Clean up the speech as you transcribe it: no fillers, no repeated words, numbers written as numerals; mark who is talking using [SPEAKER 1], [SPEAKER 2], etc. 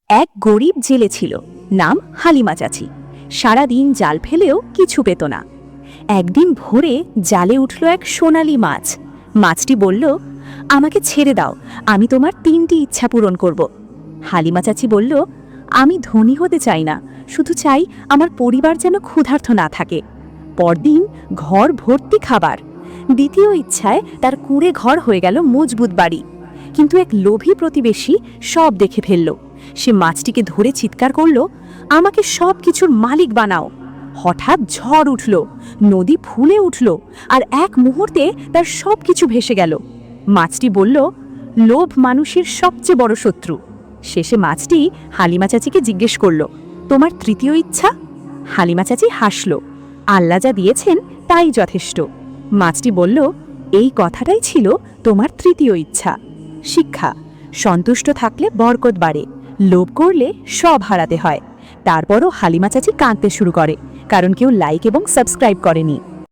[SPEAKER 1] এক গরিব জেলে ছিল, নাম হালিমা চাচি। সারাদিন জাল ফেলেও কিছু পেত না। একদিন ভোরে জালে উঠল এক সোনালি মাছ। মাছটি বলল, আমাকে ছেড়ে দাও, আমি তোমার 3টি ইচ্ছা পূরণ করব। হালিমা চাচি বলল, আমি ধনী হতে চাই না, শুধু চাই আমার পরিবার যেন ক্ষুধার্ত না থাকে। পরদিন ঘর ভর্তি খাবার। দ্বিতীয় ইচ্ছায় তার কুঁড়ে ঘর হয়ে গেল মজবুত বাড়ি। কিন্তু এক লোভী প্রতিবেশী সব দেখে ফেলল। সে মাছটিকে ধরে চিৎকার করল, আমাকে সব কিছুর মালিক বানাও। হঠাৎ ঝড় উঠল, নদী ফুলে উঠল, আর এক মুহূর্তে তার সব কিছু ভেসে গেল। মাছটি বলল, লোভ মানুষের সবচেয়ে বড় শত্রু। শেষে মাছটি হালিমা চাচিকে জিজ্ঞেস করল, তোমার তৃতীয় ইচ্ছা? হালিমা চাচি হাসল, আল্লাহ যা দিয়েছেন তাই যথেষ্ট। মাছটি বলল, এই কথাটাই ছিল তোমার তৃতীয় ইচ্ছা। শিক্ষা: সন্তুষ্ট থাকলে বরকত বাড়ে, লোভ করলে সব হারাতে হয়। তারপরও হালিমা চাচি কাঁদতে শুরু করে, কারণ কেউ লাইক এবং সাবস্ক্রাইব করেনি।